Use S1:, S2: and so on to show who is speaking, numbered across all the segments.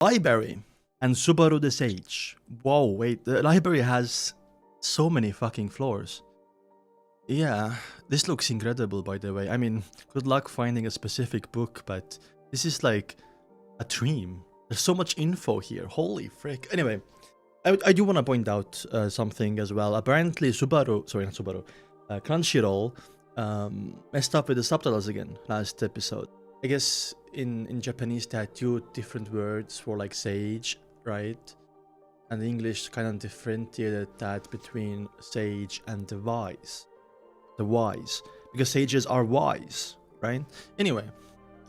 S1: Libary and Subaru the Sage. Whoa, wait, the library has so many fucking floors. Yeah, this looks incredible, by the way. I mean, good luck finding a specific book, but this is like a dream. There's so much info here. Holy frick. Anyway, I do want to point out something as well. Apparently, Crunchyroll messed up with the subtitles again last episode. I guess in Japanese they had two different words for like sage, right? And English kind of differentiated that between sage and the wise. The wise. Because sages are wise, right? Anyway,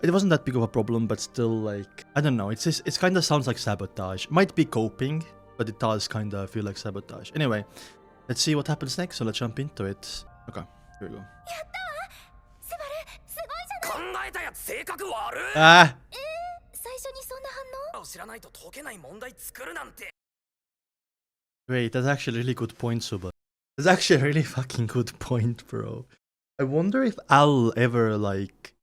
S1: it wasn't that big of a problem, but still, like, I don't know. It kind of sounds like sabotage. Might be coping, but it does kind of feel like sabotage. Anyway, let's see what happens next. So let's jump into it. Okay, here we go. Ah! Wait, that's actually a really good point, Suba. That's actually a really fucking good point, bro. I wonder if Al ever, like...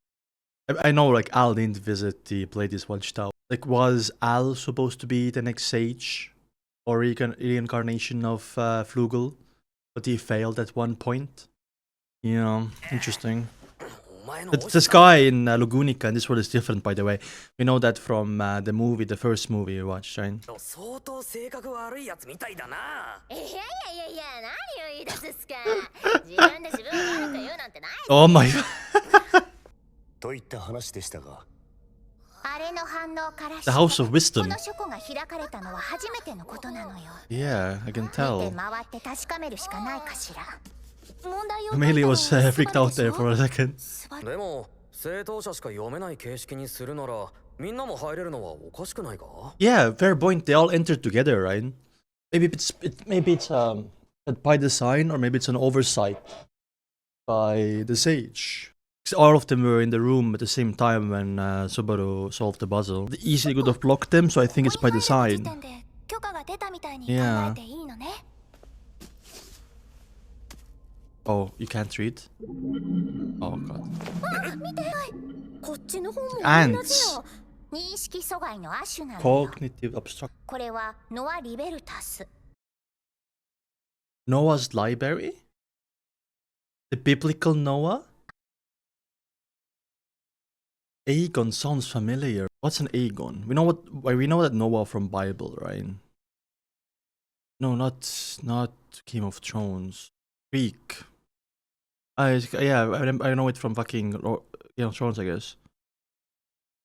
S1: I know, like, Al didn't visit the Pleiades watchtower. Like, was Al supposed to be the next sage? Or reincarnation of Flugel? But he failed at one point? You know, interesting. The sky in Lugunica and this world is different, by the way. We know that from the movie, the first movie you watched, right? Oh my god. The House of Wisdom. Yeah, I can tell. Emilia was freaked out there for a second. Yeah, fair point. They all entered together, right? Maybe it's by design, or maybe it's an oversight by the sage. All of them were in the room at the same time when Subaru solved the puzzle. They easily could have blocked them, so I think it's by design. Yeah. Oh, you can't read? Oh god. Ants. Cognitive obstruction. Noah's library? The biblical Noah? Aegon sounds familiar. What's an Aegon? We know that Noah from Bible, right? No, not Game of Thrones. Greek. Yeah, I know it from fucking Game of Thrones, I guess.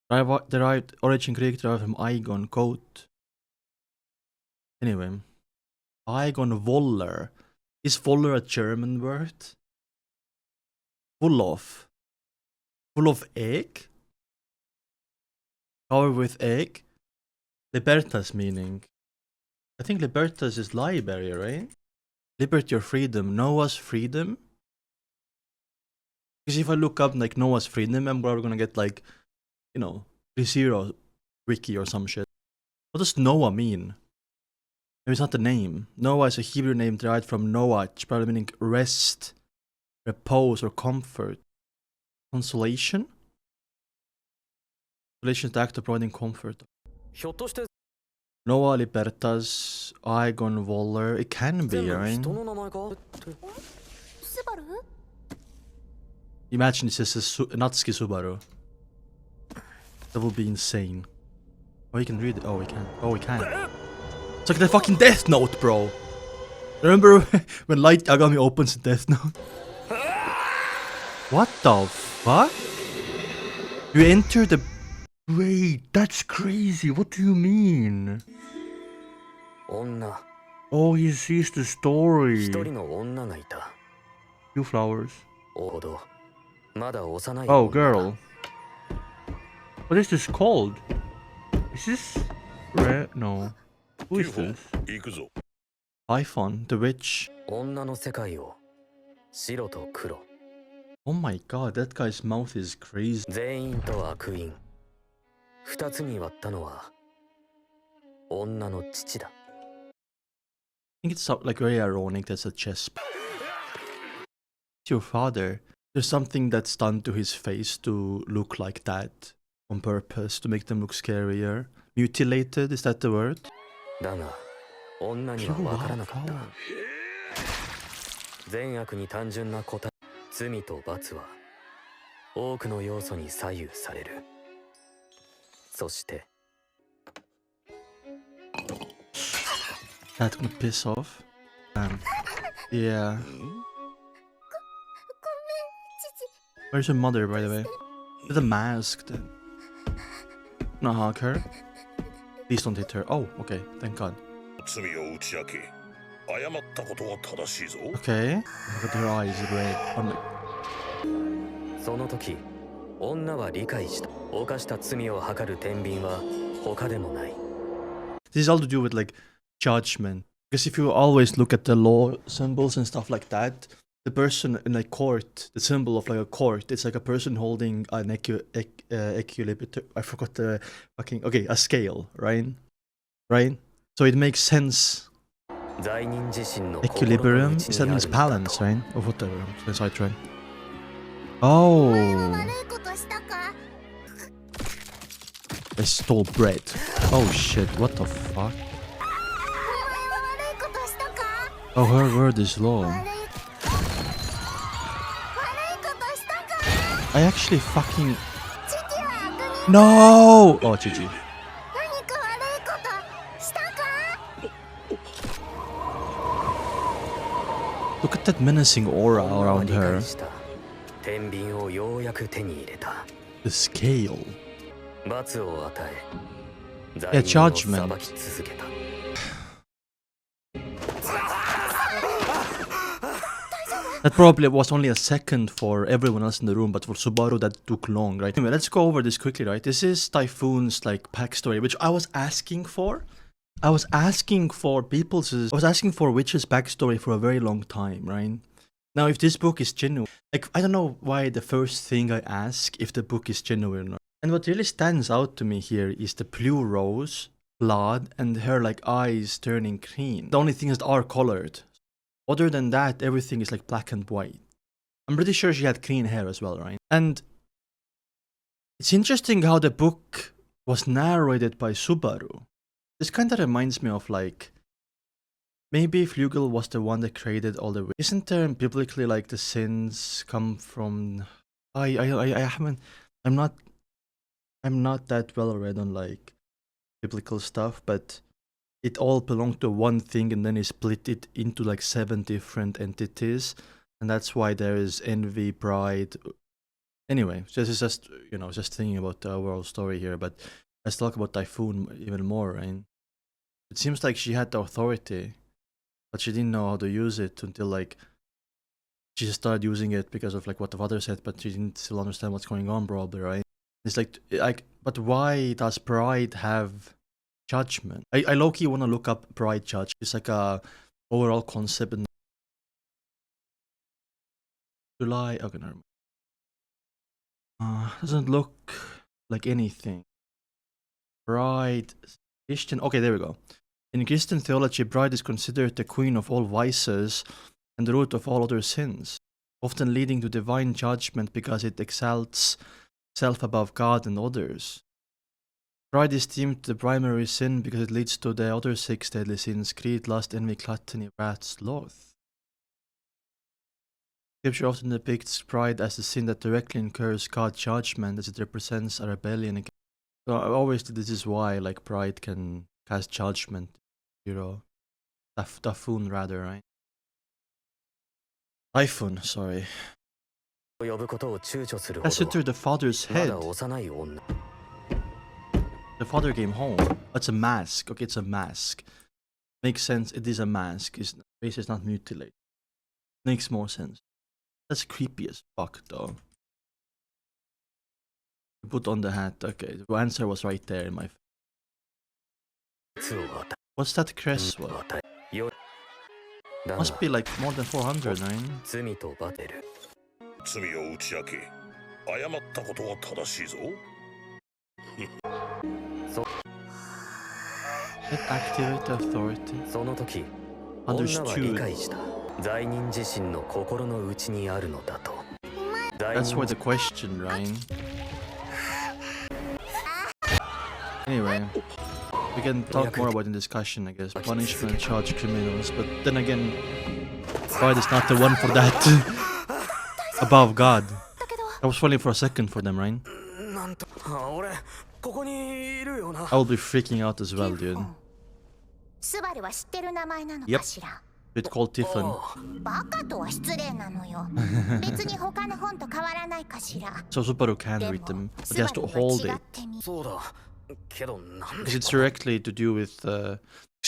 S1: Derived origin Greek derived from Aegon, goat. Anyway, Aegon Voller. Is Voller a German word? Full of egg? Covered with egg? Libertas meaning. I think libertas is library, right? Liberty or freedom. Noah's freedom? Because if I look up like Noah's freedom, I'm probably gonna get like, you know, 3-0 wiki or some shit. What does Noah mean? Maybe it's not the name. Noah is a Hebrew name derived from Noah, probably meaning rest, repose, or comfort. Consolation? Consolation is the act of providing comfort. Noah Libertas, Aegon Voller. It can be, right? Imagine this is a Natsuki Subaru. That would be insane. Oh, you can read it. Oh, we can. Oh, we can. It's like the fucking Death Note, bro. Remember when Light Yagami opens the Death Note? What the fuck? You enter the... Wait, that's crazy. What do you mean? Oh, he sees the story. Few flowers. Oh, girl. What is this called? Is this... No. Who is this? Typhon, the witch. Oh my god, that guy's mouth is crazy. I think it's like very ironic that's a chess. It's your father. There's something that's done to his face to look like that on purpose to make them look scarier. Mutilated, is that the word?
S2: だが、女には分からなかった。善悪に単純な答え、罪と罰は多くの要素に左右される。そして、
S1: That's gonna piss off. Yeah. Where's your mother, by the way? With a mask, then. Not hug her. Please don't hit her. Oh, okay. Thank God. Okay. Look at her eyes, red. I'm like...
S2: その時、女は理解した。犯した罪を計る天秤は他でもない。
S1: This is all to do with like judgment. Because if you always look at the law symbols and stuff like that, the person in a court, the symbol of like a court, it's like a person holding an equilibrium. I forgot the fucking... Okay, a scale, right? Right? So it makes sense. Equilibrium, is that means balance, right? Or whatever. That's how I try. Oh. I stole bread. Oh shit, what the fuck? Oh, her word is law. I actually fucking... No! Oh, GG. Look at that menacing aura around her. The scale. Yeah, judgment. That probably was only a second for everyone else in the room, but for Subaru that took long, right? Anyway, let's go over this quickly, right? This is Typhon's like backstory, which I was asking for. I was asking for Witch's backstory for a very long time, right? Now, if this book is genuine, like, I don't know why the first thing I ask if the book is genuine or not. And what really stands out to me here is the blue rose, blood, and her like eyes turning green. The only things that are colored. Other than that, everything is like black and white. I'm pretty sure she had green hair as well, right? And it's interesting how the book was narrated by Subaru. This kind of reminds me of like, maybe Flugel was the one that created all the... Isn't there biblically like the sins come from... I'm not that well read on like biblical stuff, but it all belonged to one thing and then he split it into like 7 different entities. And that's why there is envy, pride. Anyway, this is just, you know, just thinking about the overall story here, but let's talk about Typhon even more, right? It seems like she had the authority, but she didn't know how to use it until like she just started using it because of like what the father said, but she didn't still understand what's going on probably, right? It's like, but why does pride have judgment? I low-key want to look up pride judge. It's like a overall concept in July. Okay, never mind. Doesn't look like anything. Pride, Christian. Okay, there we go. In Christian theology, pride is considered the queen of all vices and the root of all other sins, often leading to divine judgment because it exalts self above God and others. Pride is deemed the primary sin because it leads to the other 6 deadly sins: greed, lust, envy, gluttony, wrath, sloth. Scripture often depicts pride as the sin that directly incurs God's judgment, as it represents a rebellion against. So obviously this is why like pride can cast judgment, you know. Typhon rather, right? Typhon, sorry. Ancestor, the father's head. The father came home. It's a mask. Okay, it's a mask. Makes sense. It is a mask. His face is not mutilated. Makes more sense. That's creepy as fuck, though. Put on the hat. Okay, the answer was right there in my face. What's that crest one? Must be like more than 400, right? That activate the authority. Understood. That's why the question, right? Anyway, we can talk more about in discussion, I guess. Punishment, charge criminals, but then again, God is not the one for that. Above God. I was falling for a second for them, right? I will be freaking out as well, dude. Yep. It's called Typhon. So Subaru can read them, but he has to hold it. Because it's directly to do with... because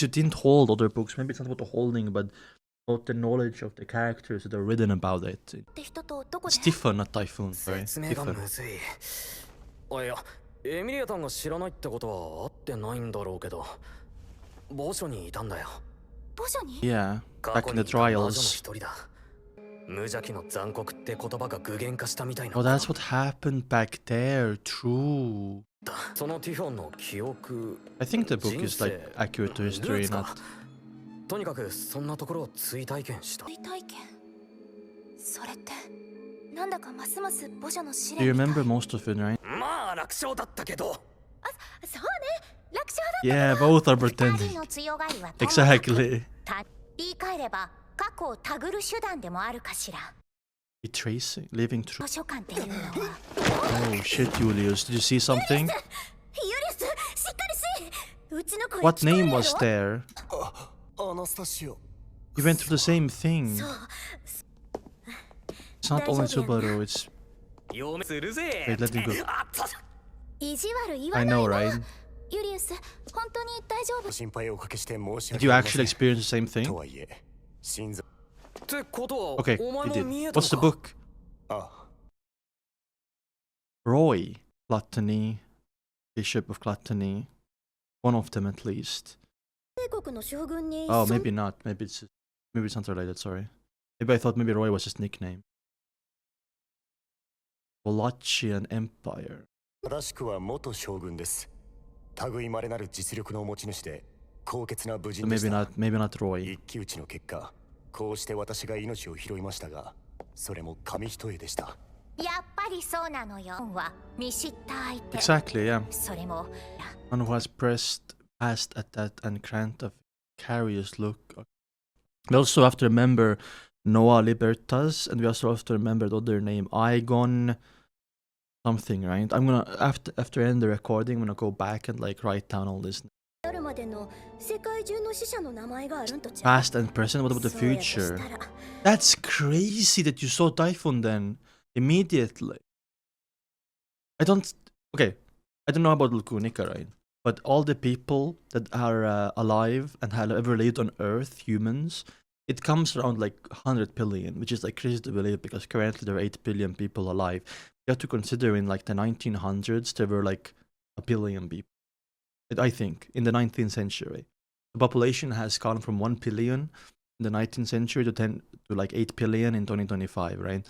S1: you didn't hold other books. Maybe it's not about the holding, but about the knowledge of the characters that are written about it. It's Typhon, not Typhoon, sorry. Typhon.
S2: エミリアさんが知らないってことは会ってないんだろうけど、墓所にいたんだよ。
S3: 墓所に？
S1: Yeah, back in the trials.
S2: 無邪気の残酷って言葉が具現化したみたいな。
S1: Oh, that's what happened back there. True.
S2: そのティフォンの記憶。
S1: I think the book is like accurate to history, not.
S2: とにかくそんなところを追体験した。
S3: 追体験。それってなんだかますます墓所の試
S1: Do you
S3: 練みたい。
S1: remember most of it, right?
S2: まあ楽勝だったけど。
S3: そうね。楽勝だった。
S1: Yeah, both are pretending. Exactly.
S3: 言い換えれば過去をたぐる手段でもあるかしら。
S1: Retracing, living
S3: 図
S1: through.
S3: 書館っていうのは。
S1: Oh shit, Julius. Did you see something?
S3: ユリス、しっかりし。うちの声
S1: What
S3: 聞こえる
S1: name
S3: やろ
S1: was there?
S4: アナスタシオ。
S1: You went through the same thing.
S3: そう。
S1: It's not only Subaru, it's...
S2: 嫁するぜ。
S1: Wait, let me go.
S2: あっと。
S3: 意地悪言わ
S1: I
S3: ない
S1: know,
S3: の。
S1: right?
S3: ユリウス、本当に大丈夫？
S4: 心配をおかけして申し
S1: Did
S4: 訳
S1: you
S4: ありませ
S1: actually
S4: ん。
S1: experience the same
S4: と
S1: thing?
S4: はいえ、心臓。
S2: ってことは、
S1: Okay,
S2: お前
S1: you
S2: も見
S1: did.
S2: えた
S1: What's the
S2: のか。
S1: book?
S4: あ、
S1: Roy. Gluttony. Bishop of Gluttony. One of them at least.
S3: 帝国の将軍に
S1: Oh, maybe not. Maybe it's not related, sorry. Maybe I thought maybe Roy was his nickname. Wallachian Empire.
S4: 正しくは元将軍です。類まれなる実力の持ち主で、高潔な武
S1: So
S4: 人でし
S1: maybe
S4: た。
S1: not Roy.
S4: 一騎打ちの結果、こうして私が命を拾いましたが、それも紙一重でした。
S3: やっぱりそうなのよ。は見知った相手。
S1: Exactly, yeah.
S3: それも
S1: One who has passed at that and grant of curious look. We also have to remember Noah Libertas, and we also have to remember the other name, Igon something, right? I'm gonna after end the recording, I'm gonna go back and like write down all this.
S3: あるまでの世界中の死者の名前があるんとちゃう。
S1: Past and present. What about the
S3: そうやとし
S1: future?
S3: たら
S1: That's crazy that you saw Typhon then immediately. I don't. Okay, I don't know about Lukunika, right? But all the people that are alive and have ever lived on Earth, humans, it comes around like 100 billion, which is like crazy to believe because currently there are 8 billion people alive. You have to consider in like the 1900s there were like a billion people. I think in the 19th century, the population has gone from 1 billion in the 19th century to like 8 billion in 2025, right?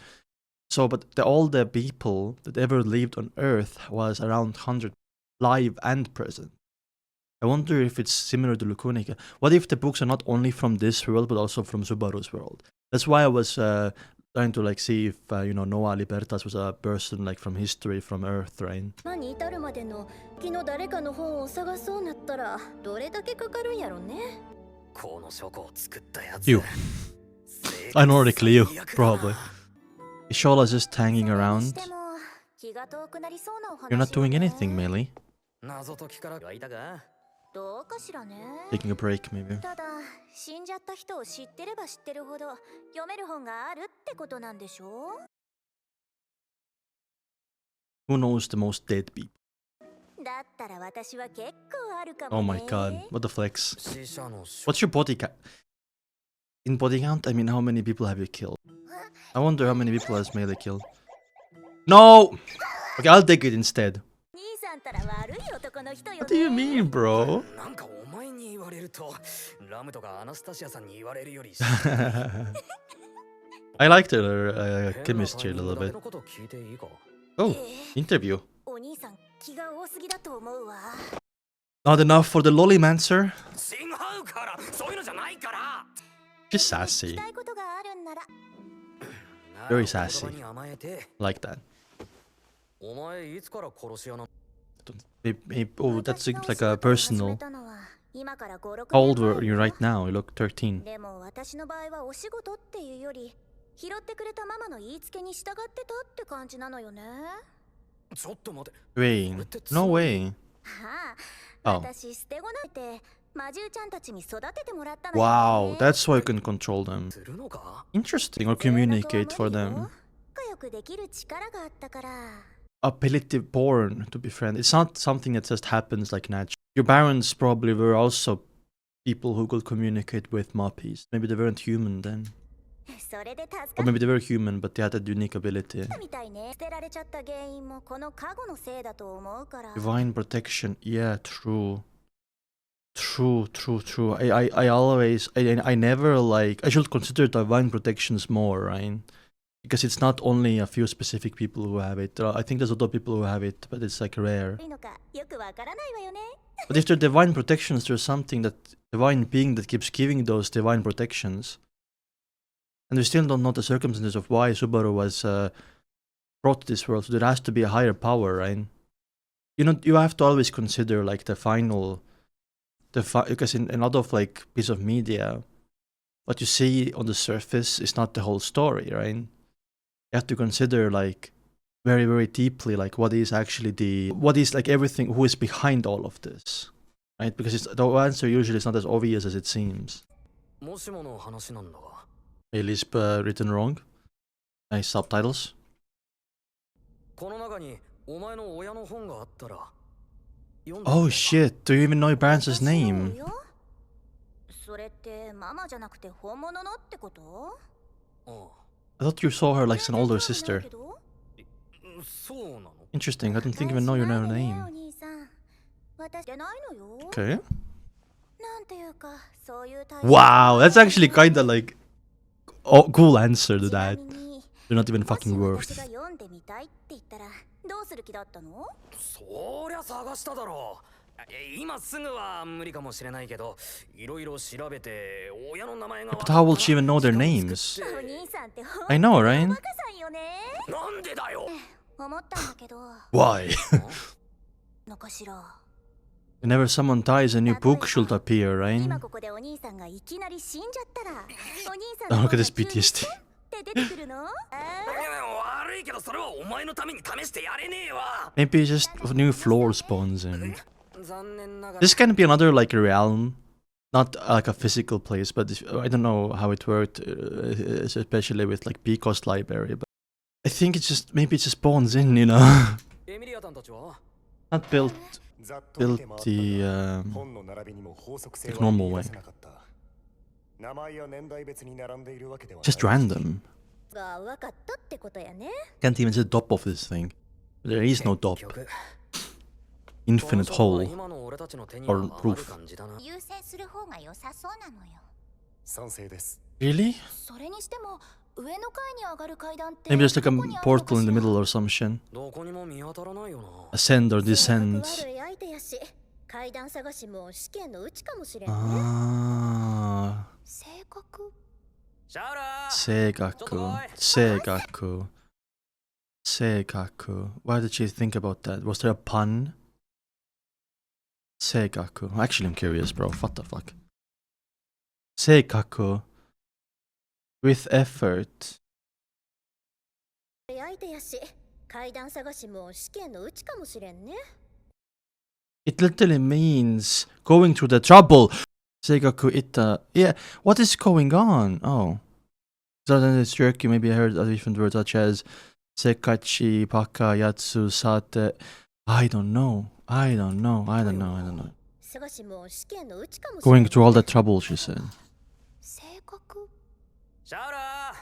S1: So, but all the people that ever lived on Earth was around 100 live and present. I wonder if it's similar to Lukunica. What if the books are not only from this world but also from Subaru's world? That's why I was trying to like see if Noah Libertas was a person like from history from Earth, right?
S3: 今に至るまでの昨日誰かの本を探そうなったらどれだけかかるんやろね。
S2: この書庫を作ったやつ。
S1: You. Ironically, you probably. Ishola's just hanging around.
S3: でも気が遠くなりそうなお話
S1: You're not doing
S3: よね
S1: anything, Melee.
S2: 謎解きからがいたか。
S3: どうかしらね。
S1: Taking a break, maybe.
S3: ただ死んじゃった人を知ってれば知ってるほど読める本があるってことなんでしょう。
S1: Who knows the most dead people?
S3: だったら私は結構あるかも
S1: Oh
S3: ね。
S1: my god, what the flex.
S2: 死者の書。
S1: What's your body count? In body count, I mean, how many people have you killed? I wonder how many people has Melee killed. No! Okay, I'll take it instead.
S3: 兄さんたら悪い男の人よね。
S1: What do you mean, bro?
S2: なんかお前に言われると、ラムとかアナスタシアさんに言われるより。
S1: I liked her chemistry a little bit.
S2: のこと聞いていいか。
S1: Oh, interview.
S3: お兄さん気が多すぎだと思うわ。
S1: Not enough for the lollymancer?
S2: 違うから、そういうのじゃないから。
S1: She's
S3: 聞
S1: sassy.
S3: きたいことがあるんなら。
S1: Very sassy.
S2: 言葉に甘えて。
S1: Like that.
S2: お前いつから殺し屋なの。
S1: Oh, that's like a personal. How old were you right now? You look 13.
S3: でも私の場合はお仕事っていうより拾ってくれたママの言いつけに従ってたって感じなのよね。
S2: ちょっと待て。
S1: Wait, no way.
S3: ああ、
S1: Oh.
S3: 私捨て子なんて魔獣ちゃんたちに育ててもらったのよね。
S1: Wow, that's why you can control them.
S2: するのか？
S1: Interesting, or communicate for them.
S3: 仲良くできる力があったから。
S1: Ability born to befriend. It's not something that just happens like natural. Your parents probably were also people who could communicate with muppies. Maybe they weren't human then.
S3: それで助か
S1: Or maybe they were human, but they had that unique ability.
S3: ったみたいね。捨てられちゃった原因もこの過去のせいだと思うから。
S1: Divine protection. Yeah, true. True. I always, I never like, I should consider divine protections more, right? Because it's not only a few specific people who have it. I think there's a lot of people who have it, but it's like rare.
S3: いいのかよくわからないわよね。
S1: But if they're divine protections, there's something that divine being that keeps giving those divine protections. And we still don't know the circumstances of why Subaru was brought to this world, so there has to be a higher power, right? You know, you have to always consider like the final, because in a lot of like piece of media, what you see on the surface is not the whole story, right? You have to consider like very, very deeply like what is actually what is like everything, who is behind all of this, right? Because the answer usually is not as obvious as it seems.
S2: もしもの話なんだが。
S1: Hey, Lisp written wrong. Nice subtitles.
S2: この中にお前の親の本があったら。
S1: Oh shit, do you even know your parents' name?
S3: それってママじゃなくて本物のってこと？
S1: I thought you saw her like as an older sister.
S2: そうなの？
S1: Interesting, I don't think you even know your name.
S3: 私じゃないのよ。
S1: Okay.
S3: なんていうかそういうタイプ。
S1: Wow, that's actually kinda like cool answer to that. You're not even fucking worth.
S3: 私が読んでみたいって言ったらどうする気だったの？
S2: そりゃ探しただろう。今すぐは無理かもしれないけど、いろいろ調べて親の名前が。
S1: But how will she even know their names?
S3: お兄さんってほんと
S1: I know, right?
S3: バカさんよね。
S2: なんでだよ。
S3: 思ったんだけど。
S1: Why?
S3: のかしら。
S1: Whenever someone dies, a new book should appear, right?
S3: 今ここでお兄さんがいきなり死んじゃったら、お兄さん
S1: Oh,
S3: の
S1: look at this PTSD.
S3: って出てくるの？
S2: 悪いけどそれはお前のために試してやれねえわ。
S1: Maybe just a new floor spawns in.
S2: 残念ながら。
S1: This can be another like realm, not like a physical place, but I don't know how it worked, especially with like Pico's library. But I think it's just maybe it just spawns in, you know.
S2: エミリアたんたちは？
S1: Not built the like normal way. Just random.
S3: が分かったってことやね。
S1: Can't even see the top of this thing. There is no top. Infinite hole or roof.
S3: 優先する方が良さそうなのよ。
S4: 賛成です。
S1: Really?
S3: それにしても上の階に上がる階段って
S1: Maybe there's like a portal in the middle or some shit.
S2: どこにも見当たらないよな。
S1: Ascend or descend.
S3: 悪い相手やし、階段探しも試験のうちかもしれんね。
S1: Ah.
S3: 性格？
S2: シャウラー。
S1: Seigaku. Why did she think about that? Was there a pun? Seigaku. Actually, I'm curious, bro. What the fuck? Seigaku. With effort.
S3: 相手やし、階段探しも試験のうちかもしれんね。
S1: It literally means going through the trouble. Seigaku ita. Yeah, what is going on? Oh. So then it's jerky. Maybe I heard other different words such as Sekachi, Paka, Yatsu, Sate. I don't know. Going through all that trouble, she said.
S3: 性格？
S2: シャウラー。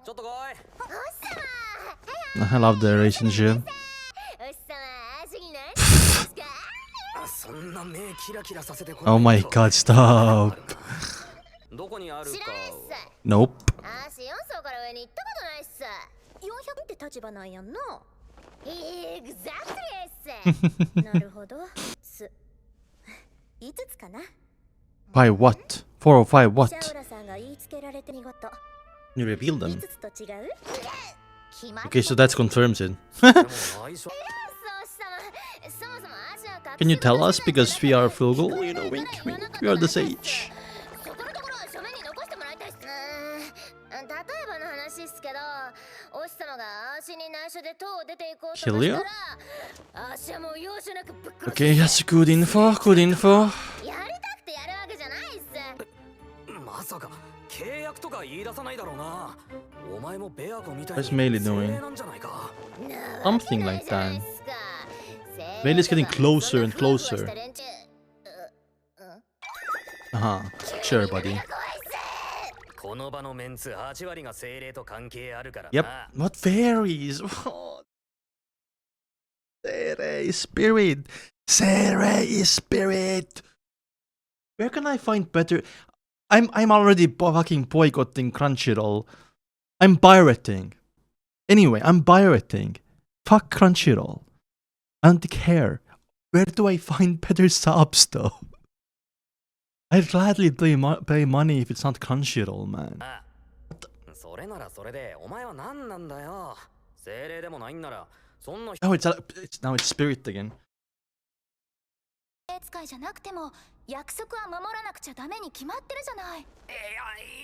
S2: ちょっと来い。
S1: I love the relationship.
S2: そんな目キラキラさせてこ
S1: Oh my god, stop.
S2: どこにあるか。
S1: Nope.
S3: あーし4層から上に行ったことないっす。400って立場なんやんな。Exactly なるほど。5つかな。
S1: By what? 405 what?
S3: シャウラさんが言いつけられて見事。
S1: You revealed them.
S3: 5つと違う？
S1: Okay, so that confirms it.
S2: でも相性。
S3: そもそもあ
S1: Can you tell us? Because we are frugal, you know, wink, wink. We are the sage.
S3: そこのところは書面に残してもらいたいっす。例えばの話っすけど、お師様が足に内緒で塔を出ていこうとした
S1: Kill you?
S3: ら、足はもう容赦なくぶっ殺す。
S1: Okay, yes, good info, good info.
S3: やりたくてやるわけじゃないっす。
S2: まさか契約とか言い出さないだろうな。お前もベアコみたい
S1: What's
S2: に
S1: Meili
S2: 精
S1: doing?
S2: 霊なんじゃないか。
S1: Something like that. Meili's getting closer and closer. Uh-huh. Sure, buddy.
S2: この場のメンツ8割が精霊と関係あるから
S1: Yep.
S2: な。
S1: What fairies? Sere is spirit. Sere is spirit. Where can I find better? I'm already fucking boycotting Crunchyroll. I'm pirating. Anyway, I'm pirating. Fuck Crunchyroll. I don't care. Where do I find better subs though? I'd gladly pay money if it's not Crunchyroll, man.
S2: あそれならそれでお前は何なんだよ。精霊でもないんならそんな
S1: Oh, now it's spirit again.
S3: 使いじゃなくても約束は守らなくちゃダメに決まってるじゃない。
S2: いや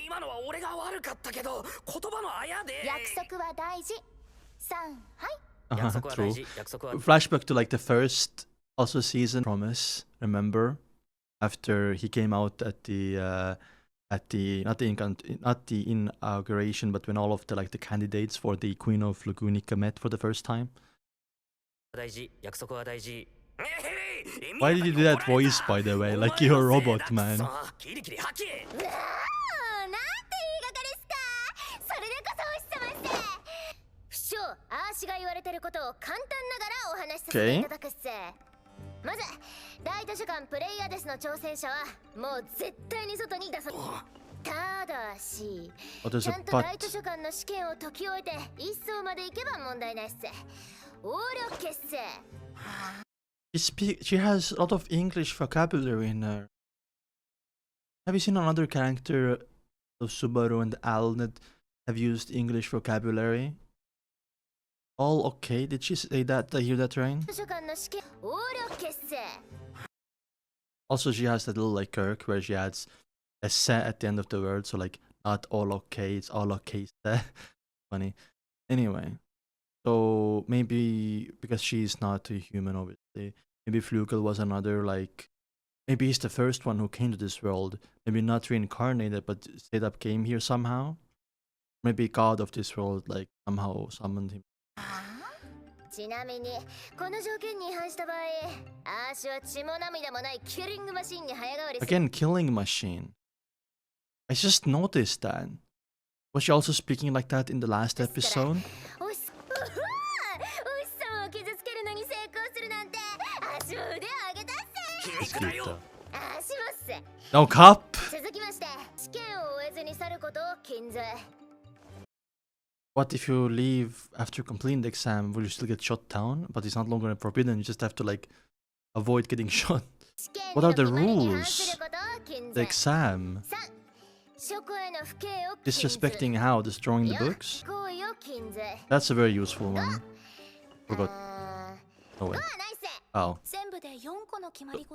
S2: 今のは俺が悪かったけど言葉のあやで。
S3: 約束は大事。3、はい。
S1: True. Flashback to like the first also season Promise. Remember, after he came out at the not the inauguration, but when all of the like the candidates for the Queen of Lugunica met for the first time.
S2: 大事約束は大事。
S1: Why did you do that voice, by the way? Like you're a robot, man.
S2: キリキリ吐き。
S3: うわー、なんて言いがかりっすか。それでこそお日様っす。不詳、アーシが言われてることを簡単ながらお話しさせていただくっす。まず、大図書館プレイヤーデスの挑戦者はもう絶対に外に出さない。ただし、ちゃんと大図書館の試験を解き終えて一層まで行けば問題ないっす。横領決戦。
S1: She has a lot of English vocabulary in her. Have you seen another character of Subaru and Al that have used English vocabulary? All okay? Did she say that? Did I hear that right? Also, she has that little like quirk where she adds a se at the end of the word, so like not all okay, it's all okay se. Funny. Anyway. So maybe because she's not a human, obviously, maybe Flugel was another like, maybe he's the first one who came to this world. Maybe not reincarnated, but straight up came here somehow. Maybe God of this world like somehow summoned him.
S3: ちなみにこの条件に違反した場合、アーシは血も涙もないキリングマシンに早変わりする。
S1: Again, killing machine. I just noticed that. Was she also speaking like that in the last episode?
S3: お日様を傷つけるのに成功するなんて、足も腕を上げたっせ。足もっせ。
S1: No cup.
S3: 続きまして、試験を終えずに去ることを禁ず。
S1: What if you leave after completing the exam? Will you still get shot down? But it's not longer forbidden. You just have to like avoid getting shot. What are the rules? The exam. Disrespecting how? Destroying the books? That's a very useful one. Forgot. Oh wait. Oh.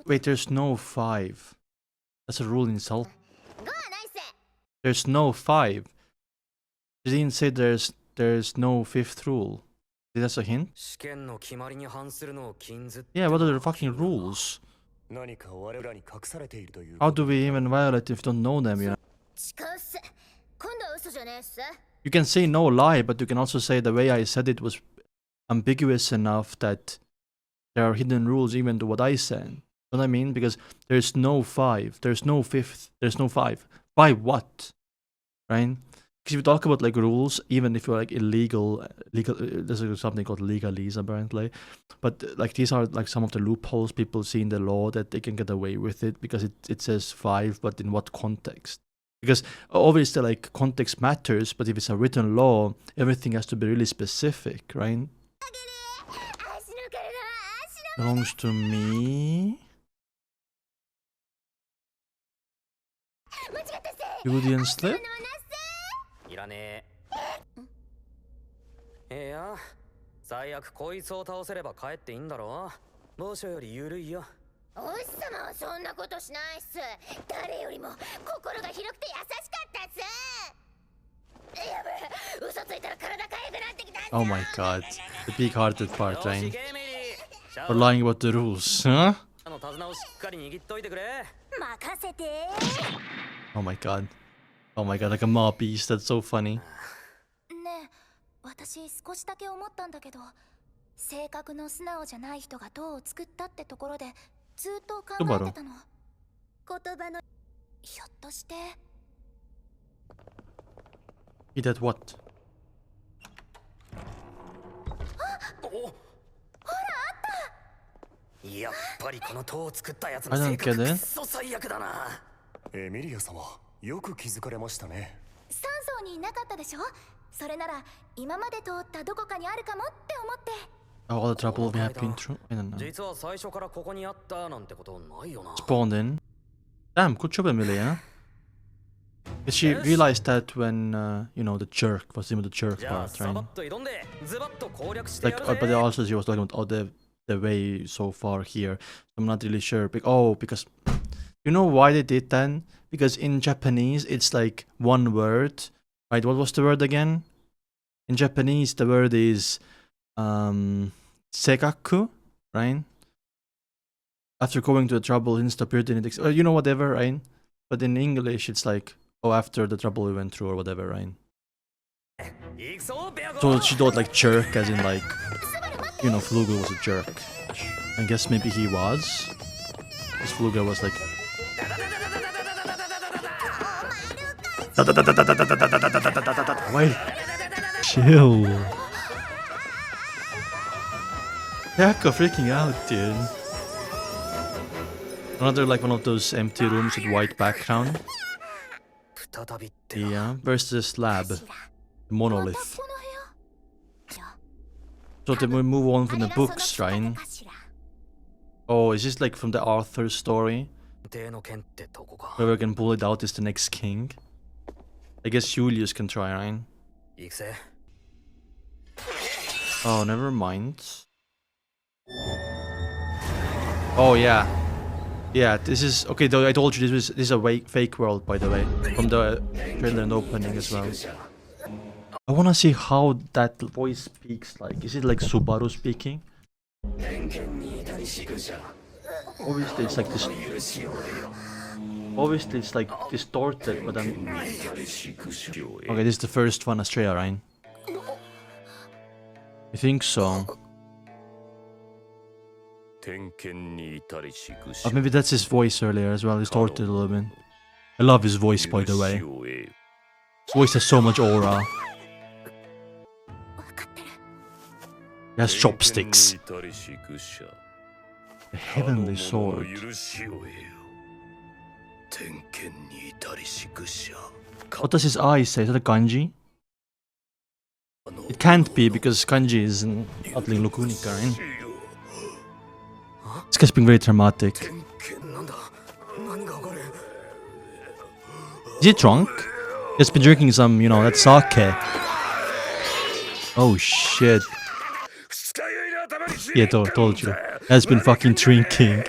S1: Wait, there's no 5. That's a rule in itself. There's no 5. She didn't say there's no 5th rule. That's a hint? Yeah, what are the fucking rules? How do we even violate if we don't know them, you know? You can say no lie, but you can also say the way I said it was ambiguous enough that there are hidden rules even to what I said. You know what I mean? Because there's no 5, there's no 5th, there's no 5. By what? Right? Because if you talk about like rules, even if you're like illegal, there's something called legalese apparently, but like these are like some of the loopholes people see in the law that they can get away with it because it says 5, but in what context? Because obviously like context matters, but if it's a written law, everything has to be really specific, right? Belongs to me. Julian slip?
S2: いらねえ。いや、最悪こいつを倒せれば帰っていいんだろう。某所より緩いよ。
S3: お日様はそんなことしないっす。誰よりも心が広くて優しかったっす。やべ、嘘ついたら体かゆくなってきたんすよ。
S1: Oh my god. The big-hearted part,
S2: よし
S1: right?
S2: 行けエミリー。
S1: For lying about the rules, huh?
S2: あの手綱をしっかり握っといてくれ。
S3: 任せて。
S1: Oh my god. Oh my god, like a mob beast. That's so funny.
S5: ねえ、私少しだけ思ったんだけど、性格の素直じゃない人が塔を作ったってところでずっと考えてたの。言葉のひょっとして
S1: He did what?
S2: やっぱりこの塔を作ったやつ
S1: I
S2: の
S1: don't
S2: 性格
S1: get
S2: く
S1: it.
S2: っそ最悪だな。
S4: エミリア様、よく気づかれましたね。
S5: 3層にいなかったでしょ。それなら今まで通ったどこかにあるかもって思って。
S1: Oh, all the trouble we have been through? I don't know.
S2: 実は最初からここにあったなんてことないよな。
S1: Spawned in. Damn, good job, Emilia. Because she realized that when, you know, the jerk was in the jerk
S2: じゃあ
S1: part,
S2: サバ
S1: right?
S2: ッと挑んでズバッと攻略して
S1: Like,
S2: やる
S1: but
S2: ぜ。
S1: also she was talking about the way so far here. I'm not really sure. Because you know why they did that? Because in Japanese it's like one word, right? What was the word again? In Japanese the word is segaku, right? After going to the trouble, he appeared in it. You know, whatever, right? But in English it's like, oh, after the trouble we went through or whatever, right?
S2: 行くぞベアゴ
S1: So she thought like jerk as in like, you know, Flugel was a jerk. I guess maybe he was. Because Flugel was like... Wait. Chill. Yakko freaking out, dude. Another like one of those empty rooms with white background.
S2: 再びって
S1: Yeah. Where's the slab? The
S5: また
S1: monolith.
S5: この部屋。
S1: So then we move on from the
S5: あれがその
S1: books,
S5: 仕方
S1: right?
S5: かしら。
S1: Oh, is this like from the Arthur story?
S2: 帝の剣ってとこか。
S1: Whoever can pull it out is the next king. I guess Julius can try, right?
S2: 行くぜ。
S1: Oh, never mind. Oh yeah, yeah. This is okay. Though I told you this is a fake world, by the way, from the trailer and opening as well. I wanna see how that voice speaks like. Is it like Subaru speaking? Obviously, it's like this. Obviously, it's like distorted, but I'm. Okay, this is the first one, Astrea, right? I think so. Or maybe that's his voice earlier as well, distorted a little bit. I love his voice, by the way. His voice has so much aura.
S5: わかってる。
S1: He has chopsticks. The heavenly sword. What does his eyes say? Is that a kanji? It can't be because kanji is an Atling Lukunika, right? This guy's being very dramatic.
S2: なんだ何が起こる
S1: Is he drunk? He's been drinking some, you know, that sake. Oh shit. Yeah, told you. Has been fucking drinking.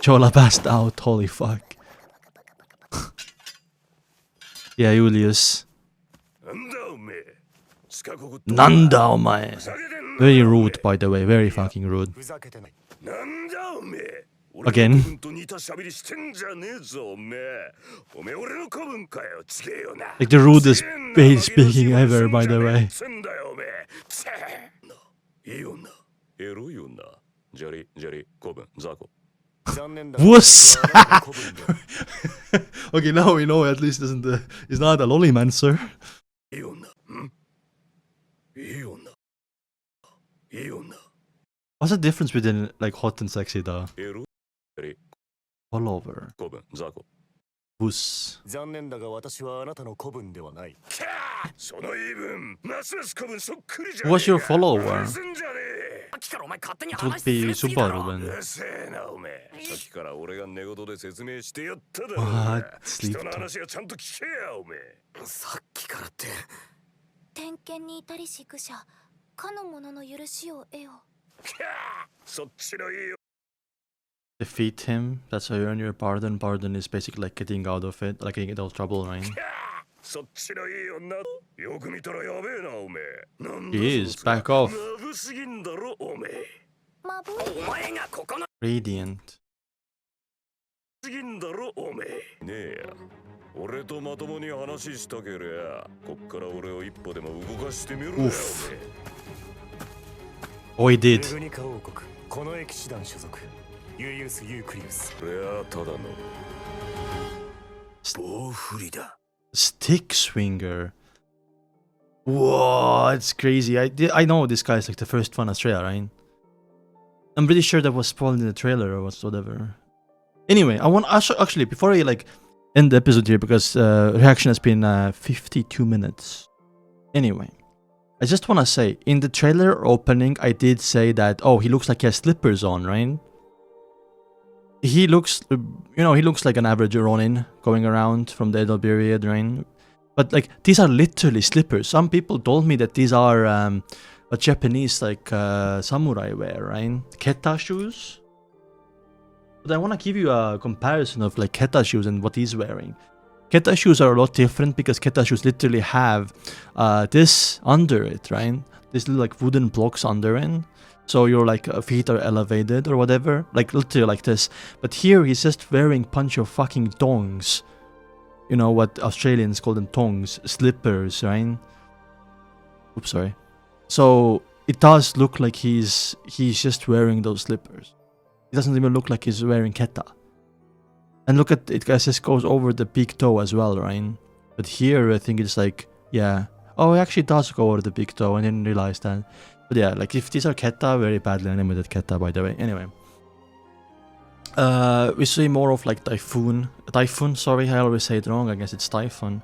S1: Chola passed out, holy fuck. Yeah, Julius. Nanda, omae. Very rude, by the way, very fucking rude.
S4: ふざけてない。
S6: なんだおめえ
S1: Again.
S6: 俺の子分と似たしゃべりしてんじゃねえぞおめえおめえ俺の子分かよちげえよな
S1: Like the rudest way speaking ever, by the way.
S6: せんだよおめえつえいいよなエロいよなジャリジャリ子分ザコ
S4: 残念だが
S1: Wuss!
S4: あなたの子分では
S1: Okay, now we know at least isn't he's not a lolly man, sir.
S6: いいよなんいいよないいよな
S1: What's the difference between like hot and sexy though?
S6: エロジャリ
S1: All over.
S6: 子分ザコ
S1: Wuss.
S4: 残念だが私はあなたの子分ではない。
S6: キャーその言い分ますます子分そっくりじゃ
S1: Who was your follower?
S6: すんじゃねえ
S2: さっきからお前勝手に
S1: It would
S2: 話進
S1: be
S2: めすぎだ
S1: Subaru
S2: ろ
S1: then.
S6: うるせえなおめえさっきから俺が寝言で説明してやっただろ
S1: What? Sleep
S6: 人の
S1: talk.
S6: 話はちゃんと聞けやおめえ
S2: さっきからって
S5: 天剣に至りし愚者かの者の許しを得よ。
S6: そっちのいい
S1: Defeat him. That's how you earn your pardon. Pardon is basically like getting out of it, like getting out of trouble, right?
S6: そっちのいい女よく見たらやべえなおめえなんだ
S1: He is.
S6: そいつら
S1: Back off.
S6: 眩すぎんだろおめえ
S5: まぶ
S6: お前がここの
S1: Radiant.
S6: すぎんだろおめえねえや俺とまともに話したけりゃこっから俺を一歩でも動かしてみろよおめ
S1: Oof.
S6: え
S1: Oh, he
S4: レ
S1: did.
S4: グニカ王国この騎士団所属ユイウス・ユークリウス
S6: これはただの棒振りだ
S1: Stick swinger. Whoa, it's crazy. I know this guy's like the first one in Australia, right? I'm pretty sure that was spoiled in the trailer or whatsoever. Anyway, I want actually before I like end the episode here because reaction has been 52 minutes. Anyway, I just want to say in the trailer opening, I did say that he looks like he has slippers on, right? He looks, he looks like an average Ronin going around from the Edo period, right? But like these are literally slippers. Some people told me that these are what Japanese like samurai wear, right? Keta shoes. But I want to give you a comparison of like Keta shoes and what he's wearing. Keta shoes are a lot different because Keta shoes literally have this under it, right? These little like wooden blocks under it. So your like feet are elevated or whatever, like literally like this. But here he's just wearing bunch of fucking tongs. You know what Australians call them, tongs, slippers, right? Oops, sorry. So it does look like he's just wearing those slippers. It doesn't even look like he's wearing keta. And look at it, guys, just goes over the big toe as well, right? But here I think it's like, yeah. Oh, it actually does go over the big toe. I didn't realize that. But yeah, like if these are keta, very badly animated keta, by the way. Anyway. We see more of like Typhon. Typhon, sorry, I always say it wrong. I guess it's Typhon.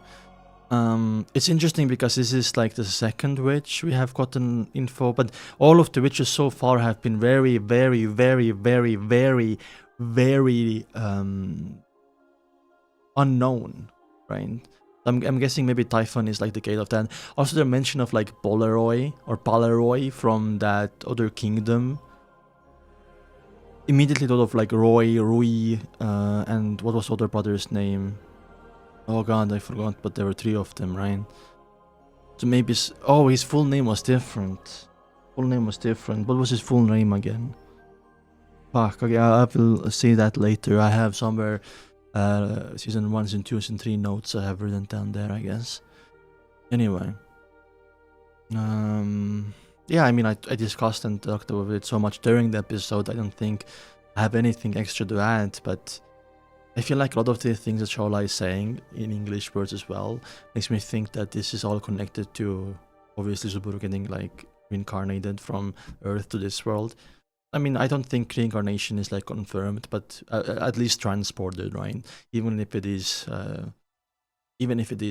S1: It's interesting because this is like the second witch we have gotten info, but all of the witches so far have been very, very, very, very, very, very unknown, right? I'm guessing maybe Typhon is like the gate of that. Also, the mention of like Boleroy or Paleroy from that other kingdom. Immediately thought of like Rui, and what was other brother's name? Oh god, I forgot, but there were 3 of them, right? So maybe... Oh, his full name was different. What was his full name again? Fuck, okay, I will see that later. I have somewhere season 1, season 2, season 3 notes I have written down there, I guess. Anyway. Yeah, I mean, I discussed and talked about it so much during the episode, I don't think I have anything extra to add, but I feel like a lot of the things that Shola is saying in English words as well makes me think that this is all connected to obviously Subaru getting like reincarnated from Earth to this world. I mean, I don't think reincarnation is like confirmed, but at least transported, right? Even if it is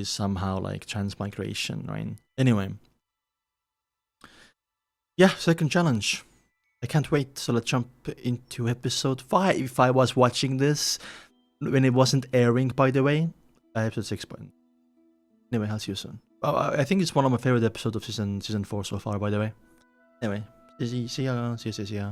S1: somehow like transmigration, right? Anyway. Yeah, second challenge. I can't wait. So let's jump into episode 5. If I was watching this when it wasn't airing, by the way, episode 6. Anyway, I'll see you soon. I think it's one of my favorite episodes of season 4 so far, by the way. Anyway, see ya.